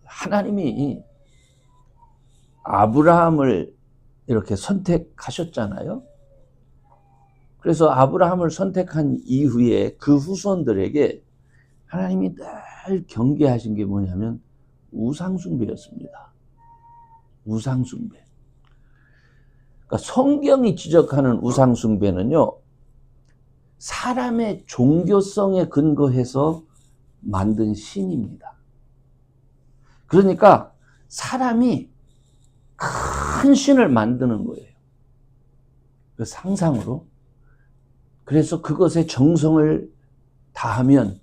하나님이 아브라함을 이렇게 선택하셨잖아요. 그래서 아브라함을 선택한 이후에 그 후손들에게 하나님이 늘 경계하신 게 뭐냐면 우상숭배였습니다. 우상숭배. 그러니까 성경이 지적하는 우상숭배는요, 사람의 종교성에 근거해서 만든 신입니다. 그러니까 사람이 큰 신을 만드는 거예요. 그 상상으로. 그래서 그것에 정성을 다하면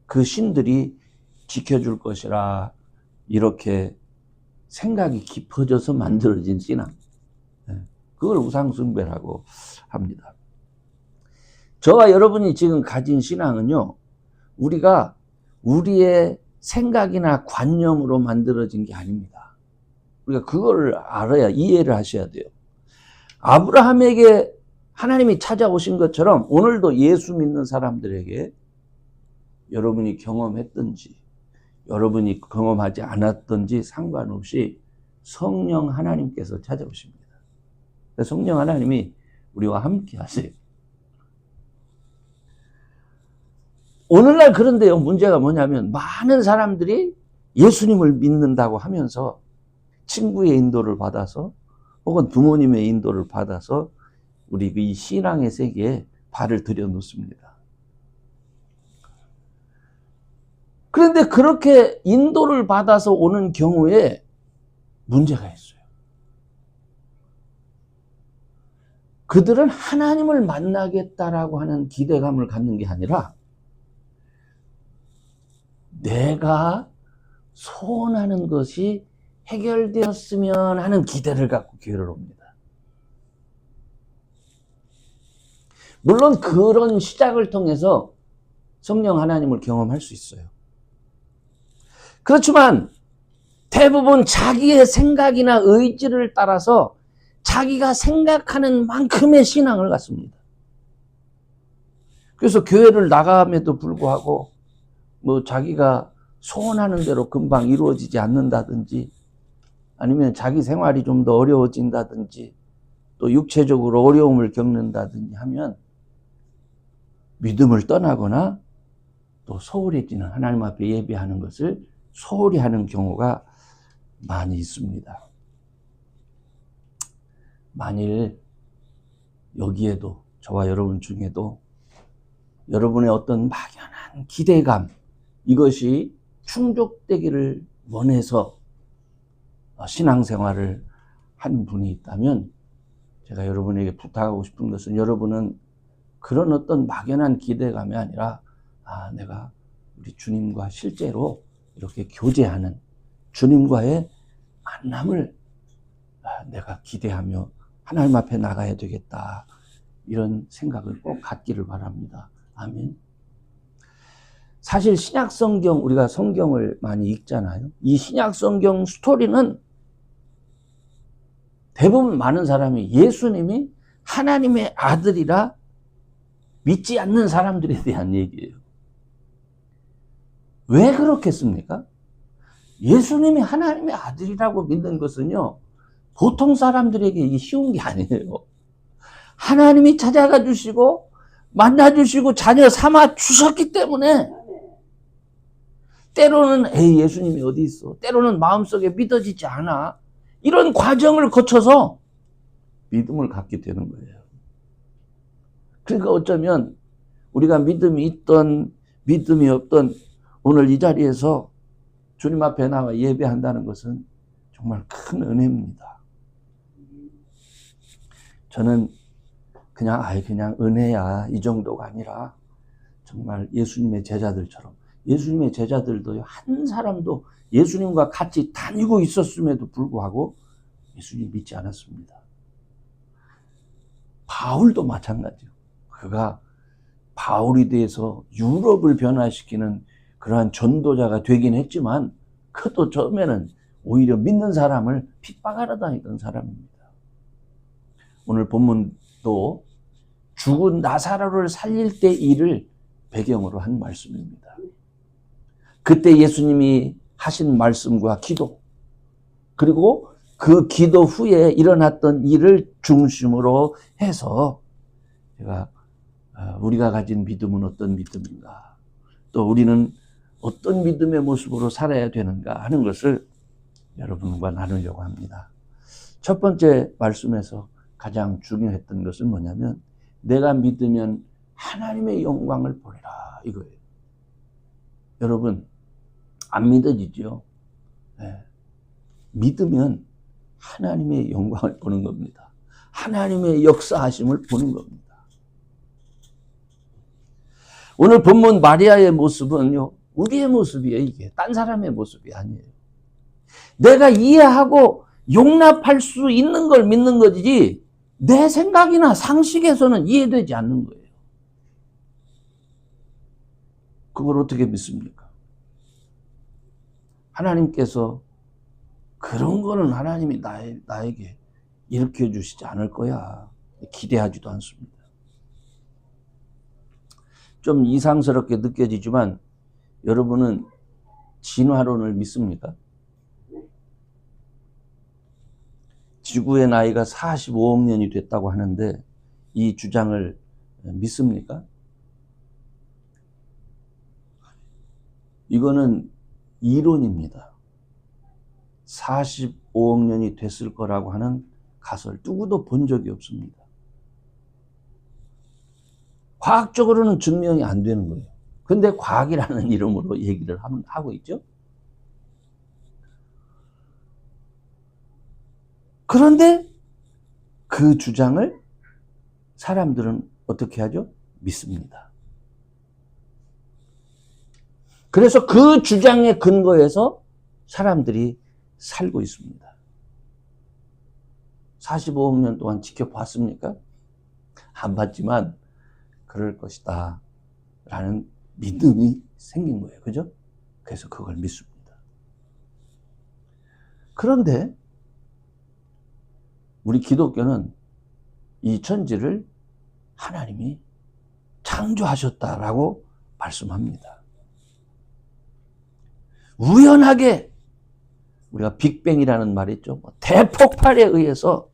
그 신들이 지켜줄 것이라 이렇게 생각이 깊어져서 만들어진 신앙. 그걸 우상숭배라고 합니다. 저와 여러분이 지금 가진 신앙은요, 우리가 우리의 생각이나 관념으로 만들어진 게 아닙니다. 우리가 그걸 알아야 이해를 하셔야 돼요. 아브라함에게 하나님이 찾아오신 것처럼 오늘도 예수 믿는 사람들에게 여러분이 경험했든지 여러분이 경험하지 않았든지 상관없이 성령 하나님께서 찾아오십니다. 성령 하나님이 우리와 함께 하세요. 오늘날 그런데요, 문제가 뭐냐면 많은 사람들이 예수님을 믿는다고 하면서 친구의 인도를 받아서 혹은 부모님의 인도를 받아서 우리 이 신앙의 세계에 발을 들여놓습니다. 그런데 그렇게 인도를 받아서 오는 경우에 문제가 있어요. 그들은 하나님을 만나겠다라고 하는 기대감을 갖는 게 아니라 내가 소원하는 것이 해결되었으면 하는 기대를 갖고 교회를 옵니다. 물론 그런 시작을 통해서 성령 하나님을 경험할 수 있어요. 그렇지만 대부분 자기의 생각이나 의지를 따라서 자기가 생각하는 만큼의 신앙을 갖습니다. 그래서 교회를 나감에도 불구하고 뭐 자기가 소원하는 대로 금방 이루어지지 않는다든지 아니면 자기 생활이 좀 더 어려워진다든지 또 육체적으로 어려움을 겪는다든지 하면 믿음을 떠나거나 또 소홀해지는, 하나님 앞에 예배하는 것을 소홀히 하는 경우가 많이 있습니다. 만일 여기에도 저와 여러분 중에도 여러분의 어떤 막연한 기대감, 이것이 충족되기를 원해서 신앙생활을 한 분이 있다면 제가 여러분에게 부탁하고 싶은 것은 여러분은 그런 어떤 막연한 기대감이 아니라 내가 우리 주님과 실제로 이렇게 교제하는 주님과의 만남을 내가 기대하며 하나님 앞에 나가야 되겠다, 이런 생각을 꼭 갖기를 바랍니다. 아멘. 사실 신약 성경, 우리가 성경을 많이 읽잖아요. 이 신약 성경 스토리는 대부분 많은 사람이 예수님이 하나님의 아들이라 믿지 않는 사람들에 대한 얘기예요. 왜 그렇겠습니까? 예수님이 하나님의 아들이라고 믿는 것은요, 보통 사람들에게 이게 쉬운 게 아니에요. 하나님이 찾아가 주시고 만나 주시고 자녀 삼아 주셨기 때문에 때로는 예수님이 어디 있어? 때로는 마음속에 믿어지지 않아. 이런 과정을 거쳐서 믿음을 갖게 되는 거예요. 그러니까 어쩌면 우리가 믿음이 있던 믿음이 없던 오늘 이 자리에서 주님 앞에 나와 예배한다는 것은 정말 큰 은혜입니다. 저는 그냥 은혜야 이 정도가 아니라 정말 예수님의 제자들처럼, 예수님의 제자들도요, 한 사람도 예수님과 같이 다니고 있었음에도 불구하고 예수님 믿지 않았습니다. 바울도 마찬가지예요. 그가 바울이 돼서 유럽을 변화시키는 그러한 전도자가 되긴 했지만 그것도 처음에는 오히려 믿는 사람을 핍박하러 다니던 사람입니다. 오늘 본문도 죽은 나사로를 살릴 때 일을 배경으로 한 말씀입니다. 그때 예수님이 하신 말씀과 기도, 그리고 그 기도 후에 일어났던 일을 중심으로 해서 제가 우리가 가진 믿음은 어떤 믿음인가, 또 우리는 어떤 믿음의 모습으로 살아야 되는가 하는 것을 여러분과 나누려고 합니다. 첫 번째 말씀에서 가장 중요했던 것은 뭐냐면 내가 믿으면 하나님의 영광을 보리라 이거예요. 여러분 안 믿어지죠? 네. 믿으면 하나님의 영광을 보는 겁니다. 하나님의 역사하심을 보는 겁니다. 오늘 본문 마리아의 모습은요, 우리의 모습이에요. 이게 딴 사람의 모습이 아니에요. 내가 이해하고 용납할 수 있는 걸 믿는 거지 내 생각이나 상식에서는 이해되지 않는 거예요. 그걸 어떻게 믿습니까? 하나님께서 그런 거는 하나님이 나에게 일으켜 주시지 않을 거야. 기대하지도 않습니다. 좀 이상스럽게 느껴지지만 여러분은 진화론을 믿습니까? 지구의 나이가 45억 년이 됐다고 하는데 이 주장을 믿습니까? 이거는 이론입니다. 45억 년이 됐을 거라고 하는 가설 누구도 본 적이 없습니다. 과학적으로는 증명이 안 되는 거예요. 근데 과학이라는 이름으로 얘기를 하고 있죠. 그런데 그 주장을 사람들은 어떻게 하죠? 믿습니다. 그래서 그 주장에 근거해서 사람들이 살고 있습니다. 45억 년 동안 지켜봤습니까? 안 봤지만 그럴 것이다 라는 믿음이 생긴 거예요. 그죠? 그래서 그걸 믿습니다. 그런데 우리 기독교는 이 천지를 하나님이 창조하셨다라고 말씀합니다. 우연하게 우리가 빅뱅이라는 말이 있죠. 대폭발에 의해서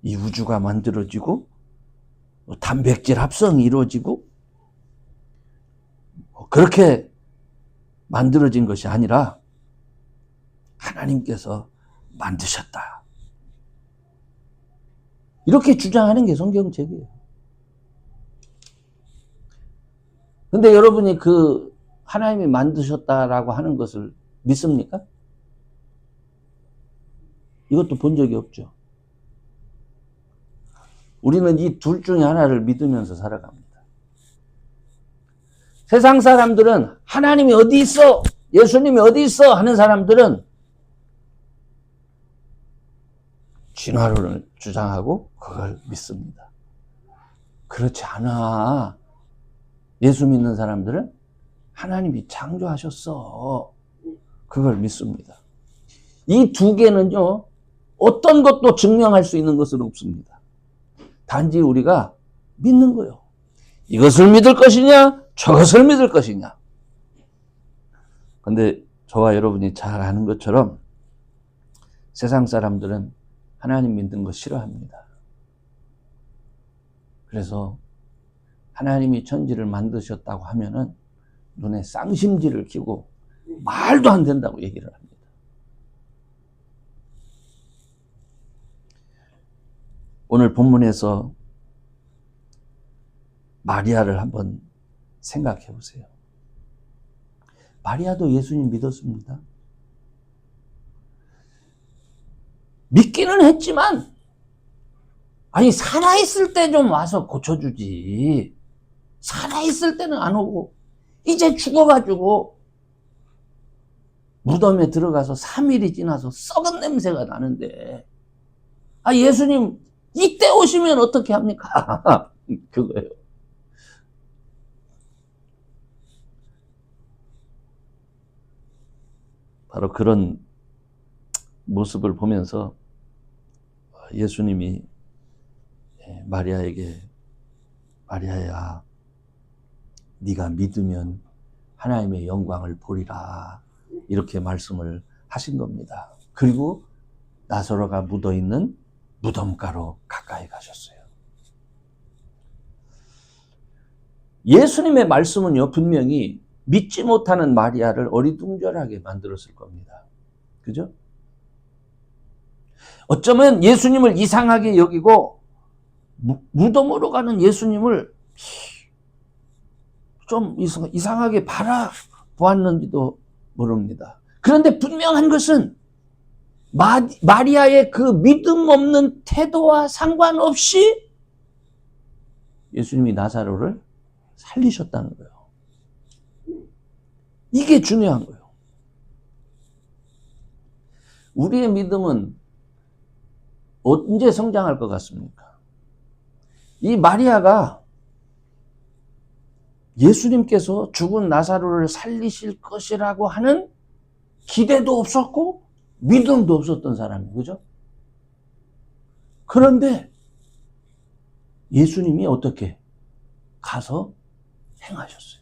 이 우주가 만들어지고 단백질 합성이 이루어지고 그렇게 만들어진 것이 아니라 하나님께서 만드셨다. 이렇게 주장하는 게 성경책이에요. 근데 여러분이 그 하나님이 만드셨다라고 하는 것을 믿습니까? 이것도 본 적이 없죠. 우리는 이 둘 중에 하나를 믿으면서 살아갑니다. 세상 사람들은 하나님이 어디 있어? 예수님이 어디 있어? 하는 사람들은 진화론을 주장하고 그걸 믿습니다. 그렇지 않아. 예수 믿는 사람들은 하나님이 창조하셨어. 그걸 믿습니다. 이 두 개는요, 어떤 것도 증명할 수 있는 것은 없습니다. 단지 우리가 믿는 거예요. 이것을 믿을 것이냐, 저것을 믿을 것이냐. 근데 저와 여러분이 잘 아는 것처럼 세상 사람들은 하나님 믿는 거 싫어합니다. 그래서 하나님이 천지를 만드셨다고 하면은 눈에 쌍심지를 켜고 말도 안 된다고 얘기를 합니다. 오늘 본문에서 마리아를 한번 생각해 보세요. 마리아도 예수님 믿었습니다. 믿기는 했지만, 아니, 살아있을 때 좀 와서 고쳐주지. 살아있을 때는 안 오고, 이제 죽어가지고, 무덤에 들어가서 3일이 지나서 썩은 냄새가 나는데, 아, 예수님, 이때 오시면 어떻게 합니까? 그거예요. 바로 그런 모습을 보면서 예수님이 마리아에게, 마리아야, 네가 믿으면 하나님의 영광을 보리라 이렇게 말씀을 하신 겁니다. 그리고 나사로가 묻어있는 무덤가로 가까이 가셨어요. 예수님의 말씀은요, 분명히 믿지 못하는 마리아를 어리둥절하게 만들었을 겁니다. 그죠? 어쩌면 예수님을 이상하게 여기고 무덤으로 가는 예수님을 좀 이상하게 바라보았는지도 모릅니다. 그런데 분명한 것은 마리아의 그 믿음 없는 태도와 상관없이 예수님이 나사로를 살리셨다는 거예요. 이게 중요한 거예요. 우리의 믿음은 언제 성장할 것 같습니까? 이 마리아가 예수님께서 죽은 나사로를 살리실 것이라고 하는 기대도 없었고 믿음도 없었던 사람이에요. 그죠? 그런데 예수님이 어떻게 가서 행하셨어요.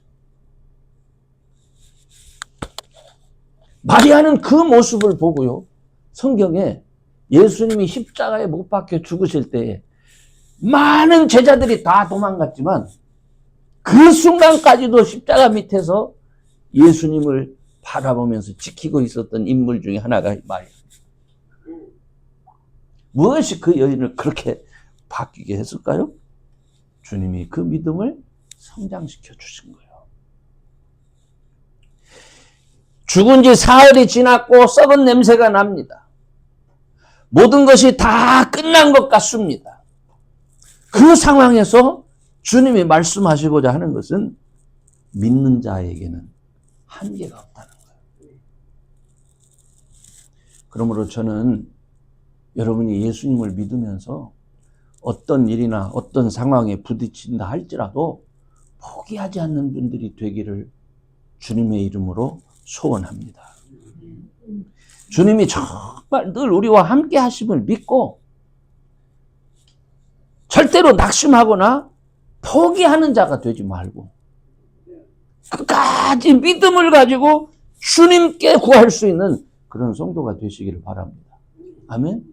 마리아는 그 모습을 보고요, 성경에 예수님이 십자가에 못 박혀 죽으실 때에 많은 제자들이 다 도망갔지만 그 순간까지도 십자가 밑에서 예수님을 바라보면서 지키고 있었던 인물 중에 하나가 마리아. 무엇이 그 여인을 그렇게 바뀌게 했을까요? 주님이 그 믿음을 성장시켜 주신 거예요. 죽은 지 사흘이 지났고 썩은 냄새가 납니다. 모든 것이 다 끝난 것 같습니다. 그 상황에서 주님이 말씀하시고자 하는 것은 믿는 자에게는 한계가 없다는 거예요. 그러므로 저는 여러분이 예수님을 믿으면서 어떤 일이나 어떤 상황에 부딪힌다 할지라도 포기하지 않는 분들이 되기를 주님의 이름으로 소원합니다. 주님이 정말 늘 우리와 함께 하심을 믿고 절대로 낙심하거나 포기하는 자가 되지 말고 끝까지 믿음을 가지고 주님께 구할 수 있는 그런 성도가 되시기를 바랍니다. 아멘?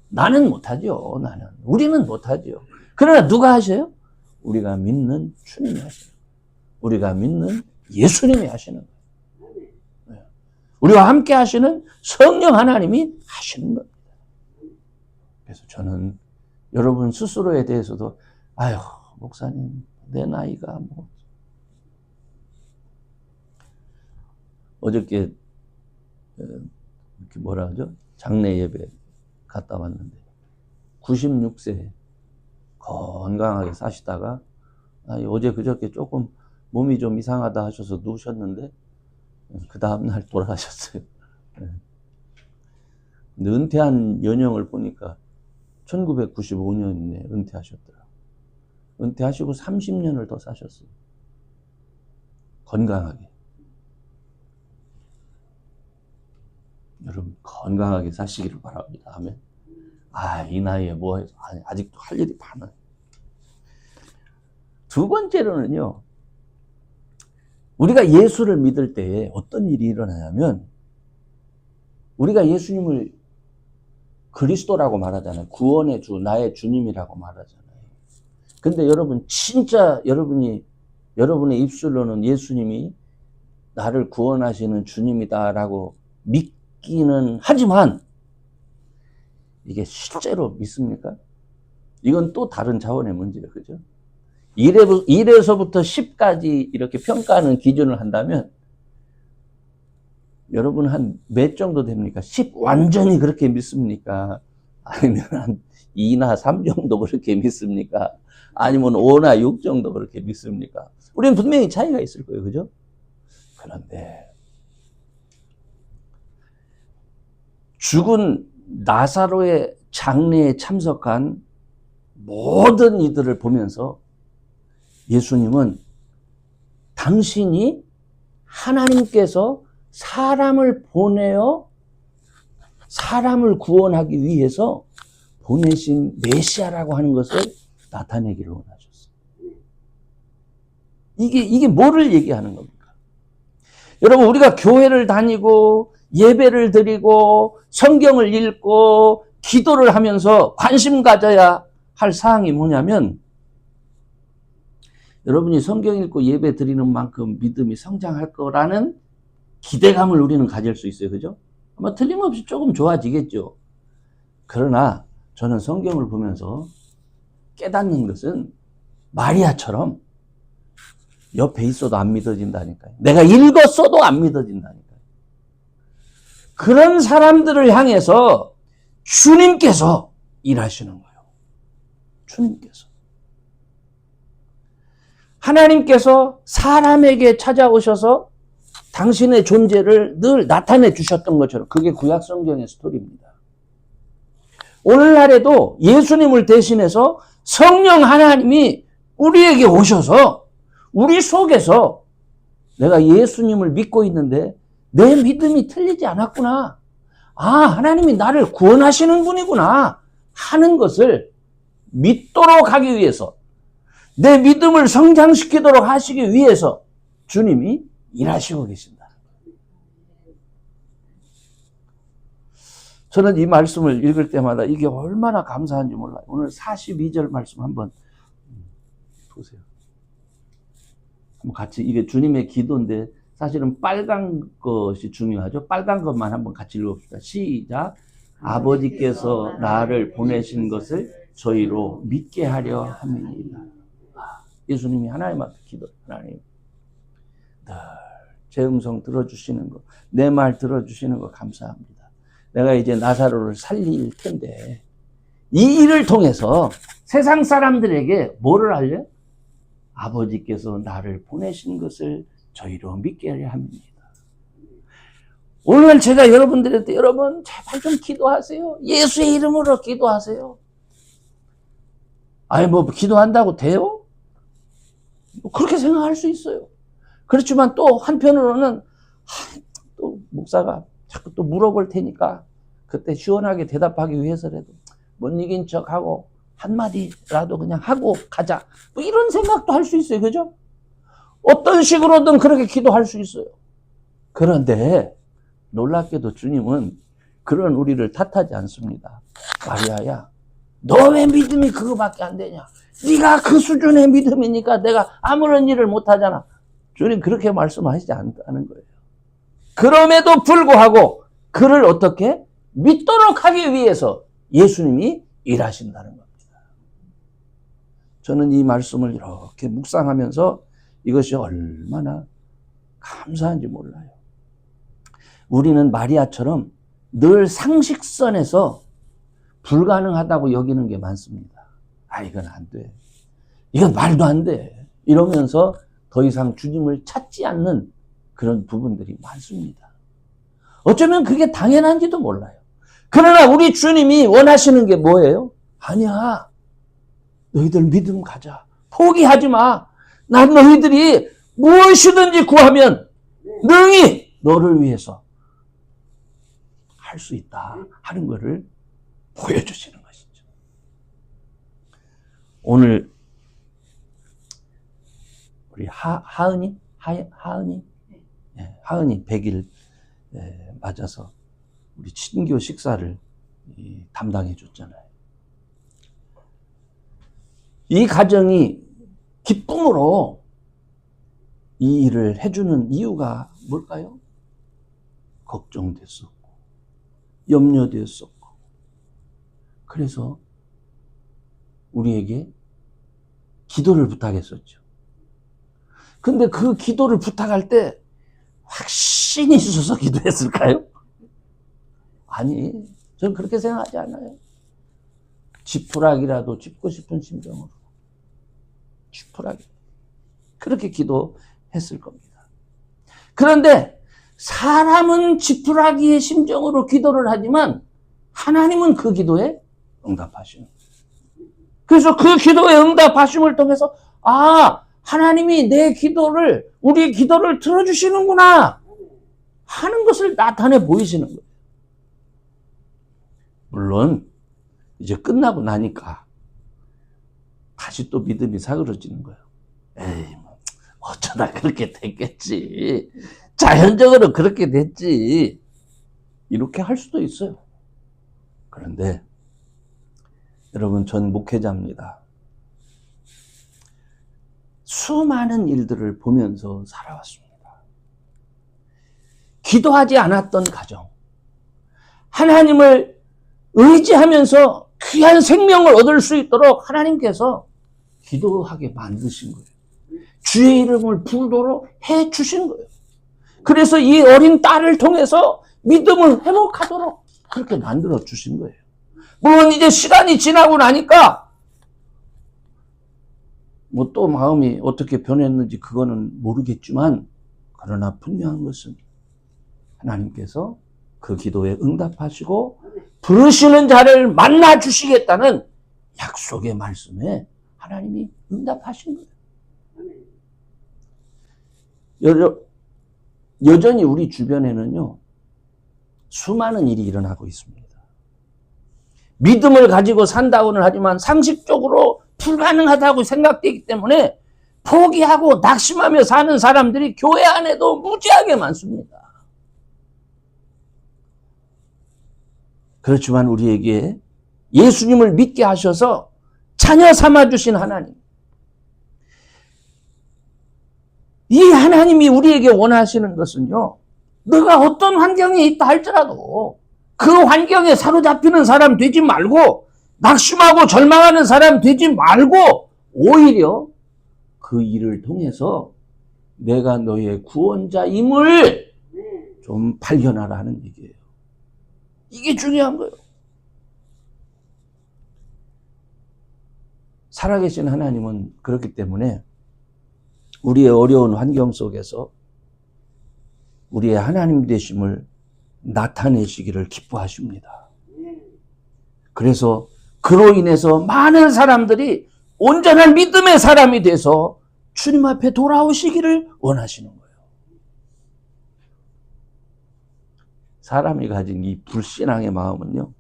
나는 못하죠. 우리는 못하죠. 그러나 누가 하셔요? 우리가 믿는 주님이 하셔요. 우리가 믿는 예수님이 하시는 거예요. 우리와 함께 하시는 성령 하나님이 하시는 겁니다. 그래서 저는 여러분 스스로에 대해서도 아유 목사님 내 나이가 뭐 어저께 이렇게 뭐라 하죠? 장례 예배 갔다 왔는데 96세 건강하게 사시다가 어제 그저께 조금 몸이 좀 이상하다 하셔서 누우셨는데 그 다음날 돌아가셨어요. 근데 은퇴한 연령을 보니까 1995년에 은퇴하셨더라고요. 은퇴하시고 30년을 더 사셨어요. 건강하게. 여러분 건강하게 사시기를 바랍니다. 아멘. 이 나이에 뭐 해서 아직도 할 일이 많아요. 두 번째로는요. 우리가 예수를 믿을 때에 어떤 일이 일어나냐면 우리가 예수님을 그리스도라고 말하잖아요. 구원의 주, 나의 주님이라고 말하잖아요. 근데 여러분 진짜 여러분의 입술로는 예수님이 나를 구원하시는 주님이다라고 믿기는 하지만 이게 실제로 믿습니까? 이건 또 다른 차원의 문제예요. 그죠? 1에서부터 10까지 이렇게 평가하는 기준을 한다면 여러분 한 몇 정도 됩니까? 10 완전히 그렇게 믿습니까? 아니면 한 2나 3 정도 그렇게 믿습니까? 아니면 5나 6 정도 그렇게 믿습니까? 우리는 분명히 차이가 있을 거예요. 그죠? 그런데 죽은 나사로의 장례에 참석한 모든 이들을 보면서 예수님은 당신이 하나님께서 사람을 보내어 사람을 구원하기 위해서 보내신 메시아라고 하는 것을 나타내기를 원하셨어요. 이게 뭐를 얘기하는 겁니까? 여러분, 우리가 교회를 다니고 예배를 드리고 성경을 읽고 기도를 하면서 관심 가져야 할 사항이 뭐냐면, 여러분이 성경 읽고 예배 드리는 만큼 믿음이 성장할 거라는 기대감을 우리는 가질 수 있어요. 그죠? 아마 틀림없이 조금 좋아지겠죠. 그러나 저는 성경을 보면서 깨닫는 것은 마리아처럼 옆에 있어도 안 믿어진다니까요. 내가 읽었어도 안 믿어진다니까요. 그런 사람들을 향해서 주님께서 일하시는 거예요. 주님께서. 하나님께서 사람에게 찾아오셔서 당신의 존재를 늘 나타내 주셨던 것처럼, 그게 구약 성경의 스토리입니다. 오늘날에도 예수님을 대신해서 성령 하나님이 우리에게 오셔서 우리 속에서 내가 예수님을 믿고 있는데 내 믿음이 틀리지 않았구나. 아, 하나님이 나를 구원하시는 분이구나 하는 것을 믿도록 하기 위해서, 내 믿음을 성장시키도록 하시기 위해서 주님이 일하시고 계신다. 저는 이 말씀을 읽을 때마다 이게 얼마나 감사한지 몰라요. 오늘 42절 말씀 한번 보세요. 한번 같이, 이게 주님의 기도인데 사실은 빨간 것이 중요하죠. 빨간 것만 한번 같이 읽어봅시다. 시작. 아버지께서 나를 보내신 것을 저희로 믿게 하려 함이니이다. 예수님이 하나님 앞에 기도, 하나님 늘 제 음성 들어주시는 거, 내 말 들어주시는 거 감사합니다. 내가 이제 나사로를 살릴 텐데 이 일을 통해서 세상 사람들에게 뭐를 알려? 아버지께서 나를 보내신 것을 저희로 믿게 하려 합니다. 오늘 제가 여러분들한테, 여러분 제발 좀 기도하세요. 예수의 이름으로 기도하세요. 아니 뭐 기도한다고 돼요? 그렇게 생각할 수 있어요. 그렇지만 또 한편으로는 또 목사가 자꾸 또 물어볼 테니까 그때 시원하게 대답하기 위해서라도 못 이긴 척하고 한마디라도 그냥 하고 가자, 뭐 이런 생각도 할 수 있어요. 그죠? 어떤 식으로든 그렇게 기도할 수 있어요. 그런데 놀랍게도 주님은 그런 우리를 탓하지 않습니다. 마리아야, 너 왜 믿음이 그거밖에 안 되냐? 네가 그 수준의 믿음이니까 내가 아무런 일을 못하잖아. 주님 그렇게 말씀하시지 않다는 거예요. 그럼에도 불구하고 그를 어떻게 믿도록 하기 위해서 예수님이 일하신다는 겁니다. 저는 이 말씀을 이렇게 묵상하면서 이것이 얼마나 감사한지 몰라요. 우리는 마리아처럼 늘 상식선에서 불가능하다고 여기는 게 많습니다. 아, 이건 안 돼. 이건 말도 안 돼. 이러면서 더 이상 주님을 찾지 않는 그런 부분들이 많습니다. 어쩌면 그게 당연한지도 몰라요. 그러나 우리 주님이 원하시는 게 뭐예요? 아니야. 너희들 믿음 가자. 포기하지 마. 난 너희들이 무엇이든지 구하면 능히 너를 위해서 할 수 있다 하는 것을 보여주시는 것이죠. 오늘 우리 하은이 100일 맞아서 우리 친교 식사를 담당해 줬잖아요. 이 가정이 기쁨으로 이 일을 해주는 이유가 뭘까요? 걱정됐었고 염려됐었고, 그래서 우리에게 기도를 부탁했었죠. 근데 그 기도를 부탁할 때 확신이 있어서 기도했을까요? 아니, 저는 그렇게 생각하지 않아요. 지푸라기라도 짚고 싶은 심정으로, 지푸라기, 그렇게 기도했을 겁니다. 그런데 사람은 지푸라기의 심정으로 기도를 하지만 하나님은 그 기도에 응답하시는 거예요. 그래서 그 기도에 응답하심을 통해서 아, 하나님이 내 기도를, 우리의 기도를 들어주시는구나 하는 것을 나타내 보이시는 거예요. 물론 이제 끝나고 나니까 다시 또 믿음이 사그러지는 거예요. 에이, 뭐 어쩌다 그렇게 됐겠지. 자연적으로 그렇게 됐지. 이렇게 할 수도 있어요. 그런데 여러분, 전 목회자입니다. 수많은 일들을 보면서 살아왔습니다. 기도하지 않았던 가정, 하나님을 의지하면서 귀한 생명을 얻을 수 있도록 하나님께서 기도하게 만드신 거예요. 주의 이름을 부르도록 해 주신 거예요. 그래서 이 어린 딸을 통해서 믿음을 회복하도록 그렇게 만들어 주신 거예요. 물론 이제 시간이 지나고 나니까 뭐 또 마음이 어떻게 변했는지 그거는 모르겠지만, 그러나 분명한 것은 하나님께서 그 기도에 응답하시고 부르시는 자를 만나 주시겠다는 약속의 말씀에 하나님이 응답하신 거예요. 여전히 우리 주변에는요, 수많은 일이 일어나고 있습니다. 믿음을 가지고 산다고는 하지만 상식적으로 불가능하다고 생각되기 때문에 포기하고 낙심하며 사는 사람들이 교회 안에도 무지하게 많습니다. 그렇지만 우리에게 예수님을 믿게 하셔서 자녀 삼아주신 하나님, 이 하나님이 우리에게 원하시는 것은요, 너가 어떤 환경에 있다 할지라도 그 환경에 사로잡히는 사람 되지 말고, 낙심하고 절망하는 사람 되지 말고, 오히려 그 일을 통해서 내가 너의 구원자임을 좀 발견하라는 얘기예요. 이게 중요한 거예요. 살아계신 하나님은 그렇기 때문에 우리의 어려운 환경 속에서 우리의 하나님 되심을 나타내시기를 기뻐하십니다. 그래서 그로 인해서 많은 사람들이 온전한 믿음의 사람이 돼서 주님 앞에 돌아오시기를 원하시는 거예요. 사람이 가진 이 불신앙의 마음은요,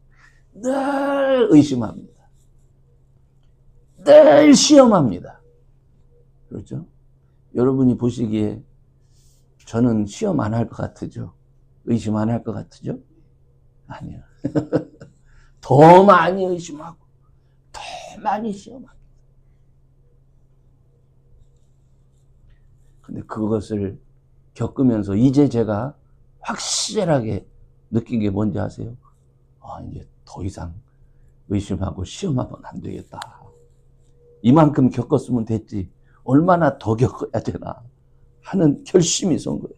늘 의심합니다. 늘 시험합니다. 그렇죠? 여러분이 보시기에 저는 시험 안 할 것 같으죠? 의심 안 할 것 같으죠? 아니요. 더 많이 의심하고 더 많이 시험합니다. 근데 그것을 겪으면서 이제 제가 확실하게 느낀 게 뭔지 아세요? 이제 더 이상 의심하고 시험하면 안 되겠다. 이만큼 겪었으면 됐지. 얼마나 더 겪어야 되나 하는 결심이 선 거예요.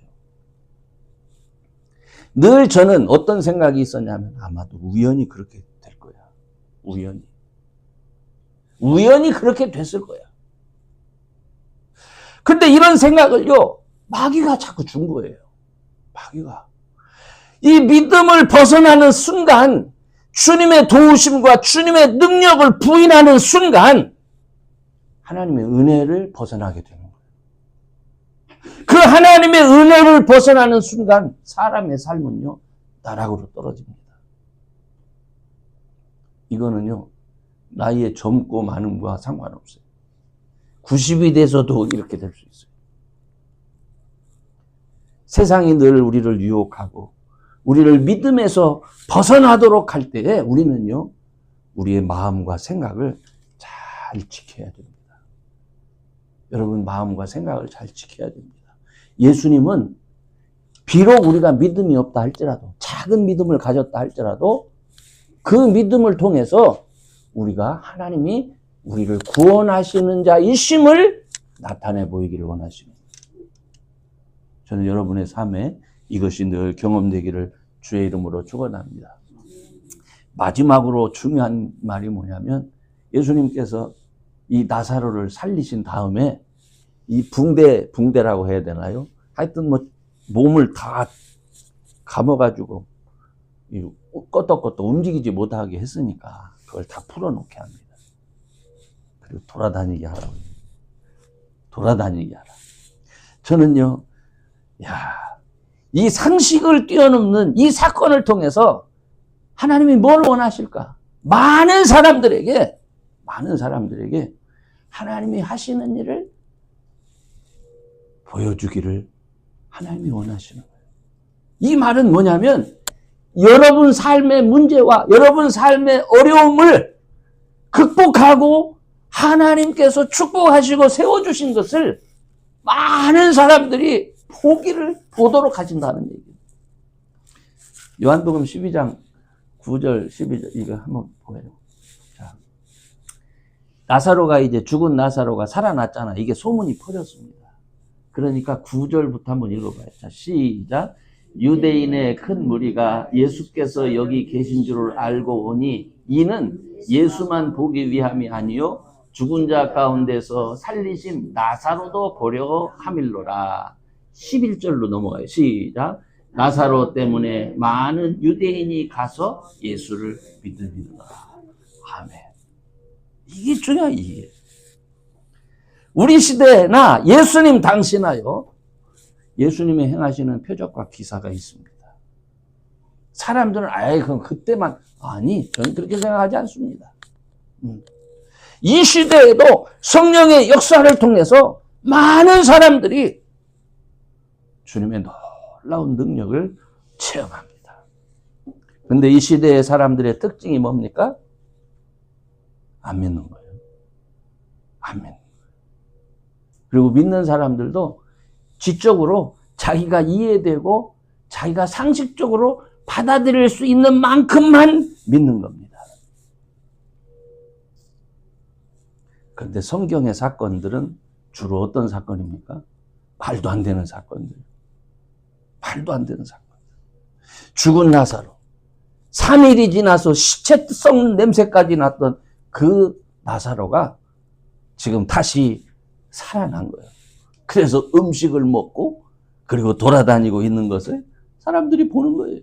늘 저는 어떤 생각이 있었냐면, 아마도 우연히 그렇게 될 거야. 우연히 그렇게 됐을 거야. 근데 이런 생각을요, 마귀가 자꾸 준 거예요. 마귀가. 이 믿음을 벗어나는 순간, 주님의 도우심과 주님의 능력을 부인하는 순간, 하나님의 은혜를 벗어나게 되는 거예요. 그 하나님의 은혜를 벗어나는 순간 사람의 삶은요, 나락으로 떨어집니다. 이거는요, 나이에 젊고 많음과 상관없어요. 90이 돼서도 이렇게 될 수 있어요. 세상이 늘 우리를 유혹하고 우리를 믿음에서 벗어나도록 할 때에 우리는요, 우리의 마음과 생각을 잘 지켜야 됩니다. 여러분, 마음과 생각을 잘 지켜야 됩니다. 예수님은 비록 우리가 믿음이 없다 할지라도, 작은 믿음을 가졌다 할지라도 그 믿음을 통해서 우리가 하나님이 우리를 구원하시는 자이심을 나타내 보이기를 원하십니다. 저는 여러분의 삶에 이것이 늘 경험되기를 주의 이름으로 축원합니다. 마지막으로 중요한 말이 뭐냐면, 예수님께서 이 나사로를 살리신 다음에 이 붕대라고 해야 되나요? 하여튼 뭐 몸을 다 감아가지고 껐덕껐덕 움직이지 못하게 했으니까 그걸 다 풀어놓게 합니다. 그리고 돌아다니게 하라고. 돌아다니게 하라. 저는요, 이 상식을 뛰어넘는 이 사건을 통해서 하나님이 뭘 원하실까? 많은 사람들에게 하나님이 하시는 일을 보여주기를 하나님이 원하시는 거예요. 이 말은 뭐냐면 여러분 삶의 문제와 여러분 삶의 어려움을 극복하고 하나님께서 축복하시고 세워주신 것을 많은 사람들이 보도록 하신다는 얘기예요. 요한복음 12장 9절 12절 이거 한번 보여요. 자, 나사로가 이제 죽은 나사로가 살아났잖아. 이게 소문이 퍼졌습니다. 그러니까 9절부터 한번 읽어봐요. 자, 시작. 유대인의 큰 무리가 예수께서 여기 계신 줄을 알고 오니 이는 예수만 보기 위함이 아니요 죽은 자 가운데서 살리신 나사로도 보려 함일로라. 11절로 넘어가요. 시작. 나사로 때문에 많은 유대인이 가서 예수를 믿으리라. 아멘. 이게 중요해. 이게 우리 시대나 예수님 당시나요, 예수님이 행하시는 표적과 기사가 있습니다. 사람들은 아예 그때만, 아니, 저는 그렇게 생각하지 않습니다. 이 시대에도 성령의 역사를 통해서 많은 사람들이 주님의 놀라운 능력을 체험합니다. 근데 이 시대의 사람들의 특징이 뭡니까? 안 믿는 거예요. 안 믿는 거예요. 그리고 믿는 사람들도 지적으로 자기가 이해되고 자기가 상식적으로 받아들일 수 있는 만큼만 믿는 겁니다. 그런데 성경의 사건들은 주로 어떤 사건입니까? 말도 안 되는 사건들. 말도 안 되는 사건. 죽은 나사로. 3일이 지나서 시체 썩는 냄새까지 났던 그 나사로가 지금 다시 살아난 거예요. 그래서 음식을 먹고 그리고 돌아다니고 있는 것을 사람들이 보는 거예요.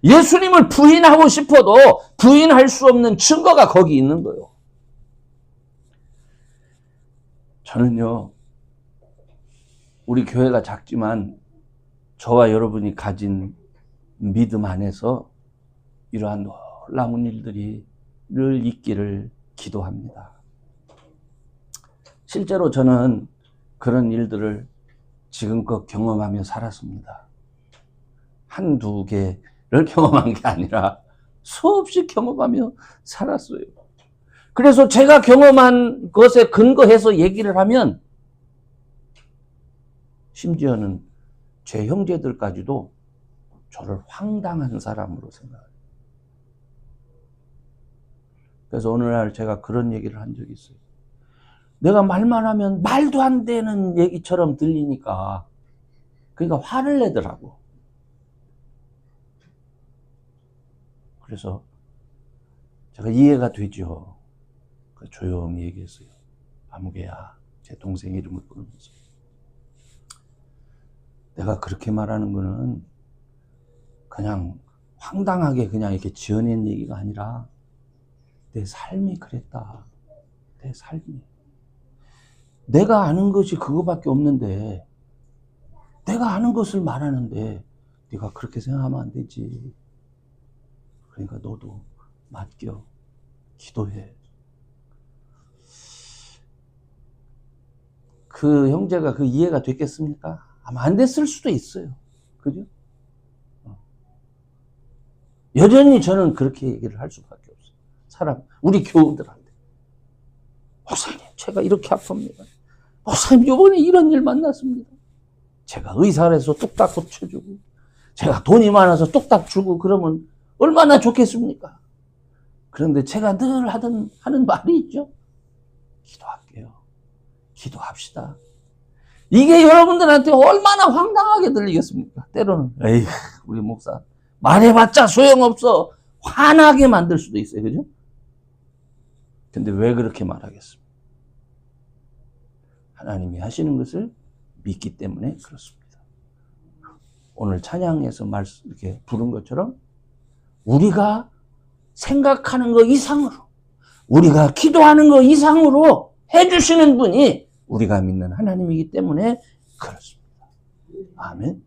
예수님을 부인하고 싶어도 부인할 수 없는 증거가 거기 있는 거예요. 저는요, 우리 교회가 작지만 저와 여러분이 가진 믿음 안에서 이러한 놀라운 일들이 늘 있기를 기도합니다. 실제로 저는 그런 일들을 지금껏 경험하며 살았습니다. 한두 개를 경험한 게 아니라 수없이 경험하며 살았어요. 그래서 제가 경험한 것에 근거해서 얘기를 하면 심지어는 제 형제들까지도 저를 황당한 사람으로 생각해요. 그래서 어느 날 제가 그런 얘기를 한 적이 있어요. 내가 말만 하면 말도 안 되는 얘기처럼 들리니까 그러니까 화를 내더라고. 그래서 제가 이해가 되죠. 조용히 얘기했어요. 아무개야, 제 동생 이름을 부르면서. 내가 그렇게 말하는 거는 그냥 황당하게 그냥 이렇게 지어낸 얘기가 아니라 내 삶이 그랬다. 내 삶이. 내가 아는 것이 그거밖에 없는데 내가 아는 것을 말하는데 네가 그렇게 생각하면 안 되지. 그러니까 너도 맡겨. 기도해. 그 형제가 그 이해가 됐겠습니까? 아마 안 됐을 수도 있어요. 그죠? 여전히 저는 그렇게 얘기를 할 수밖에 없어요. 우리 교우들한테. 목사님, 제가 이렇게 아픕니다. 목사님, 이번에 이런 일 만났습니다. 제가 의사라서 뚝딱 고쳐주고, 제가 돈이 많아서 뚝딱 주고 그러면 얼마나 좋겠습니까? 그런데 제가 늘 하는 말이 있죠. 기도할게요. 기도합시다. 이게 여러분들한테 얼마나 황당하게 들리겠습니까? 때로는, 에이, 우리 목사, 말해봤자 소용없어. 화나게 만들 수도 있어요. 그죠? 근데 왜 그렇게 말하겠습니까? 하나님이 하시는 것을 믿기 때문에 그렇습니다. 오늘 찬양에서 이렇게 부른 것처럼 우리가 생각하는 것 이상으로, 우리가 기도하는 것 이상으로 해주시는 분이 우리가 믿는 하나님이기 때문에 그렇습니다. 아멘.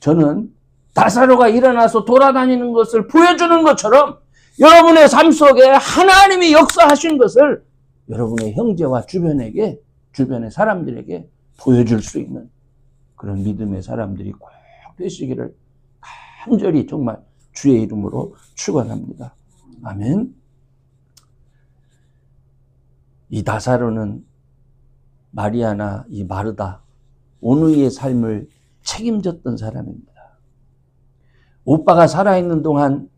저는 나사로가 일어나서 돌아다니는 것을 보여주는 것처럼 여러분의 삶 속에 하나님이 역사하신 것을 여러분의 형제와 주변의 사람들에게 보여줄 수 있는 그런 믿음의 사람들이 꼭 되시기를 간절히 정말 주의 이름으로 축원합니다. 아멘. 이 나사로는 마리아나 이 마르다 오누이의 삶을 책임졌던 사람입니다. 오빠가 살아있는 동안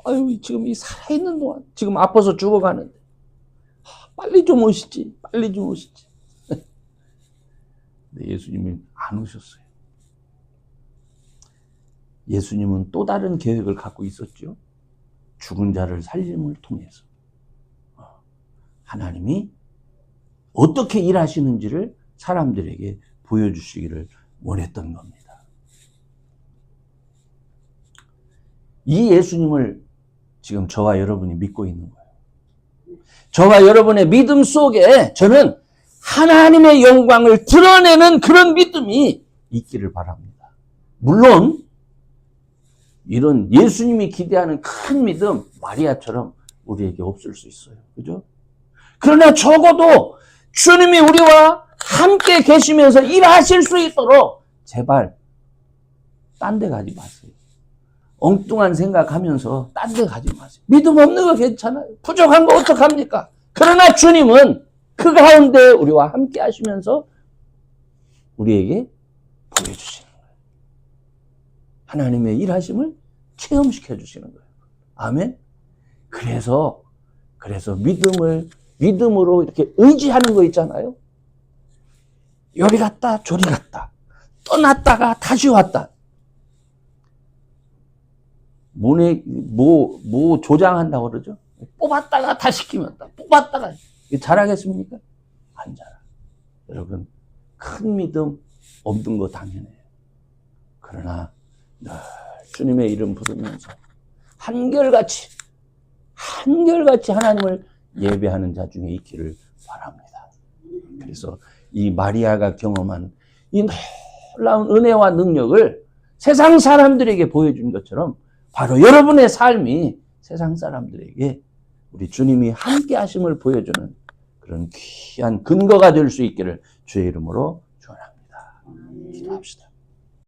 아유 지금 이 살아있는 동안 지금 아파서 죽어가는데 빨리 좀 오시지 빨리 좀 오시지. 근데 예수님이 안 오셨어요. 예수님은 또 다른 계획을 갖고 있었죠. 죽은 자를 살림을 통해서 하나님이 어떻게 일하시는지를 사람들에게 보여주시기를 원했던 겁니다. 이 예수님을 지금 저와 여러분이 믿고 있는 거예요. 저와 여러분의 믿음 속에 저는 하나님의 영광을 드러내는 그런 믿음이 있기를 바랍니다. 물론 이런 예수님이 기대하는 큰 믿음 마리아처럼 우리에게 없을 수 있어요. 그죠? 그러나 적어도 주님이 우리와 함께 계시면서 일하실 수 있도록 제발 딴 데 가지 마세요. 엉뚱한 생각하면서 딴 데 가지 마세요. 믿음 없는 거 괜찮아요. 부족한 거 어떡합니까? 그러나 주님은 그 가운데 우리와 함께 하시면서 우리에게 보여주시는 거예요. 하나님의 일하심을 체험시켜 주시는 거예요. 아멘. 그래서 믿음으로 이렇게 의지하는 거 있잖아요. 요리 갔다 저리 갔다 떠났다가 다시 왔다. 뭐 조장한다고 그러죠? 뽑았다가 다시 끼웠다. 뽑았다가. 잘하겠습니까? 안 잘하. 여러분, 큰 믿음 없는 거 당연해요. 그러나 늘 주님의 이름 부르면서 한결같이 하나님을 예배하는 자 중에 있기를 바랍니다. 그래서 이 마리아가 경험한 이 놀라운 은혜와 능력을 세상 사람들에게 보여준 것처럼 바로 여러분의 삶이 세상 사람들에게 우리 주님이 함께 하심을 보여주는 그런 귀한 근거가 될 수 있기를 주의 이름으로 축원합니다. 기도합시다.